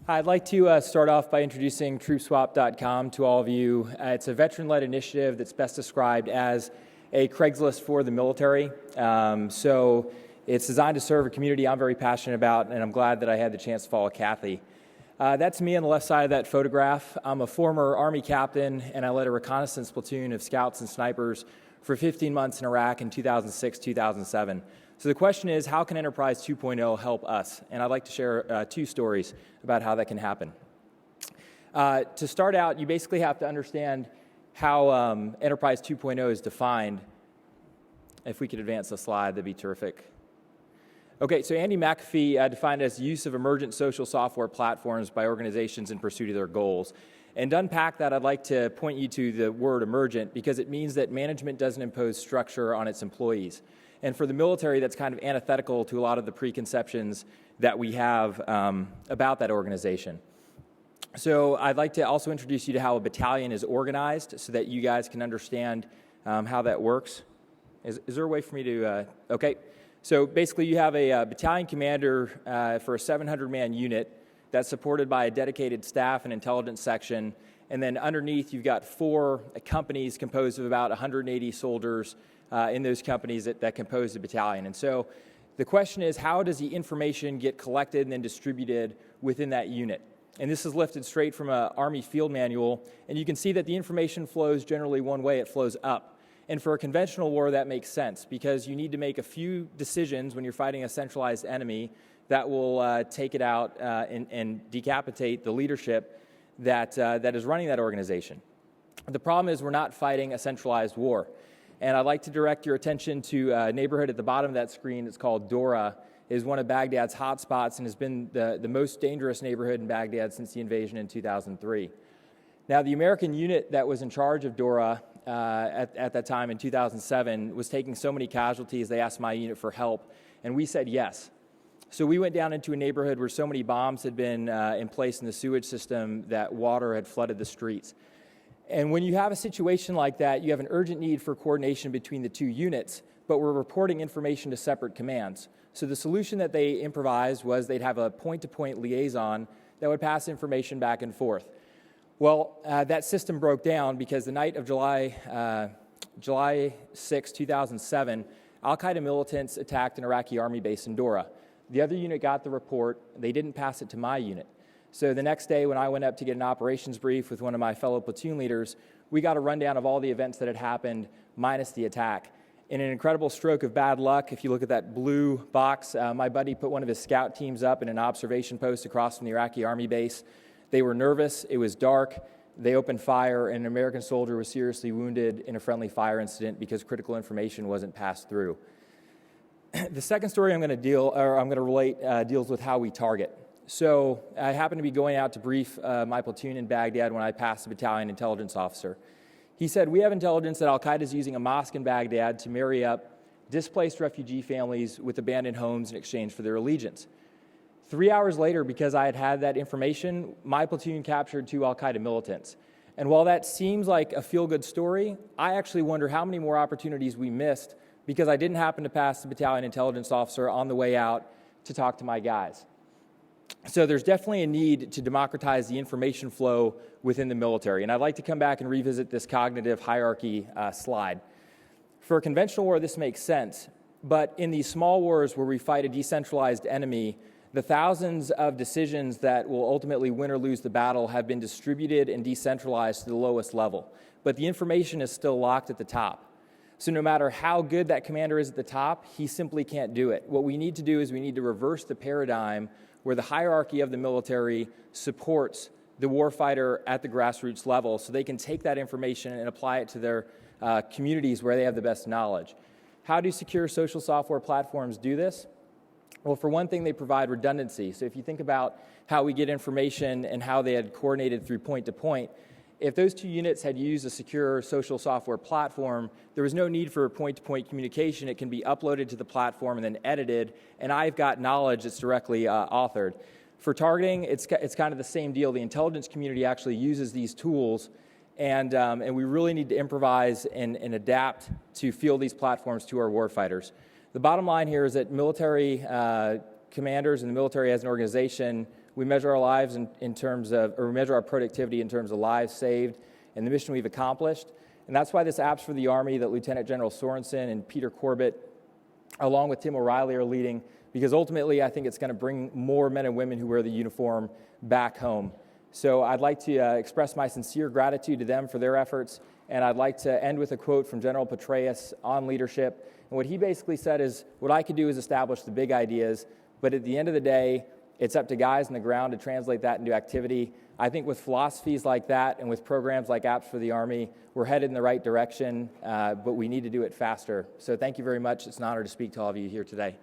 I'd like to start off by introducing TroopSwap.com to all of you. It's a veteran-led initiative that's best described as a Craigslist for the military. So it's designed to serve a community I'm very passionate about, and I'm glad that I had the chance to follow Kathy. That's me on the left side of that photograph. I'm a former Army captain, and I led a reconnaissance platoon of scouts and snipers for 15 months in Iraq in 2006, 2007. So the question is, how can Enterprise 2.0 help us? And I'd like to share two stories about how that can happen. To start out, you basically have to understand how Enterprise 2.0 is defined. If we could advance the slide, that'd be terrific. Okay, so Andy McAfee defined it as use of emergent social software platforms by organizations in pursuit of their goals. And to unpack that, I'd like to point you to the word emergent because it means that management doesn't impose structure on its employees. And for the military, that's kind of antithetical to a lot of the preconceptions that we have about that organization. So I'd like to also introduce you to how a battalion is organized so that you guys can understand how that works. Is there a way for me to, okay. So basically you have a battalion commander for a 700-man unit that's supported by a dedicated staff and intelligence section. And then underneath you've got 4 companies composed of about 180 soldiers in those companies that compose the battalion. And so the question is, how does the information get collected and then distributed within that unit? And this is lifted straight from an Army field manual. And you can see that the information flows generally one way. It flows up. And for a conventional war, that makes sense because you need to make a few decisions when you're fighting a centralized enemy that will take it out and decapitate the leadership that is running that organization. The problem is we're not fighting a centralized war. And I'd like to direct your attention to a neighborhood at the bottom of that screen. It's called Dora. It is one of Baghdad's hotspots and has been the most dangerous neighborhood in Baghdad since the invasion in 2003. Now, the American unit that was in charge of Dora at that time in 2007 was taking so many casualties, they asked my unit for help, and we said yes. So we went down into a neighborhood where so many bombs had been in place in the sewage system that water had flooded the streets. And when you have a situation like that, you have an urgent need for coordination between the two units, but we're reporting information to separate commands. So the solution that they improvised was they'd have a point-to-point liaison that would pass information back and forth. Well, that system broke down because the night of July 6, 2007, al-Qaeda militants attacked an Iraqi army base in Dora. The other unit got the report. They didn't pass it to my unit. So the next day when I went up to get an operations brief with one of my fellow platoon leaders, we got a rundown of all the events that had happened minus the attack. In an incredible stroke of bad luck, if you look at that blue box, my buddy put one of his scout teams up in an observation post across from the Iraqi army base. They were nervous. It was dark. They opened fire, and an American soldier was seriously wounded in a friendly fire incident because critical information wasn't passed through. The second story I'm going to relate deals with how we target. So I happened to be going out to brief my platoon in Baghdad when I passed the battalion intelligence officer. He said, we have intelligence that al-Qaeda is using a mosque in Baghdad to marry up displaced refugee families with abandoned homes in exchange for their allegiance. 3 hours later, because I had had that information, my platoon captured 2 al-Qaeda militants. And while that seems like a feel-good story, I actually wonder how many more opportunities we missed because I didn't happen to pass the battalion intelligence officer on the way out to talk to my guys. So there's definitely a need to democratize the information flow within the military. And I'd like to come back and revisit this cognitive hierarchy slide. For a conventional war, this makes sense. But in these small wars where we fight a decentralized enemy, the thousands of decisions that will ultimately win or lose the battle have been distributed and decentralized to the lowest level. But the information is still locked at the top. So no matter how good that commander is at the top, he simply can't do it. What we need to do is we need to reverse the paradigm where the hierarchy of the military supports the warfighter at the grassroots level so they can take that information and apply it to their communities where they have the best knowledge. How do secure social software platforms do this? Well, for one thing, they provide redundancy. So if you think about how we get information and how they had coordinated through point-to-point, if those two units had used a secure social software platform, there was no need for point-to-point communication. It can be uploaded to the platform and then edited, and I've got knowledge that's directly authored. For targeting, it's kind of the same deal. The intelligence community actually uses these tools, and we really need to improvise and adapt to field these platforms to our warfighters. The bottom line here is that military commanders in the military as an organization, we measure our lives in terms of, or we measure our productivity in terms of lives saved and the mission we've accomplished. And that's why this Apps for the Army that Lieutenant General Sorenson and Peter Corbett, along with Tim O'Reilly, are leading, because ultimately I think it's going to bring more men and women who wear the uniform back home. So I'd like to express my sincere gratitude to them for their efforts, and I'd like to end with a quote from General Petraeus on leadership. And what he basically said is, what I could do is establish the big ideas, but at the end of the day, it's up to guys on the ground to translate that into activity. I think with philosophies like that and with programs like Apps for the Army, we're headed in the right direction, but we need to do it faster. So thank you very much. It's an honor to speak to all of you here today.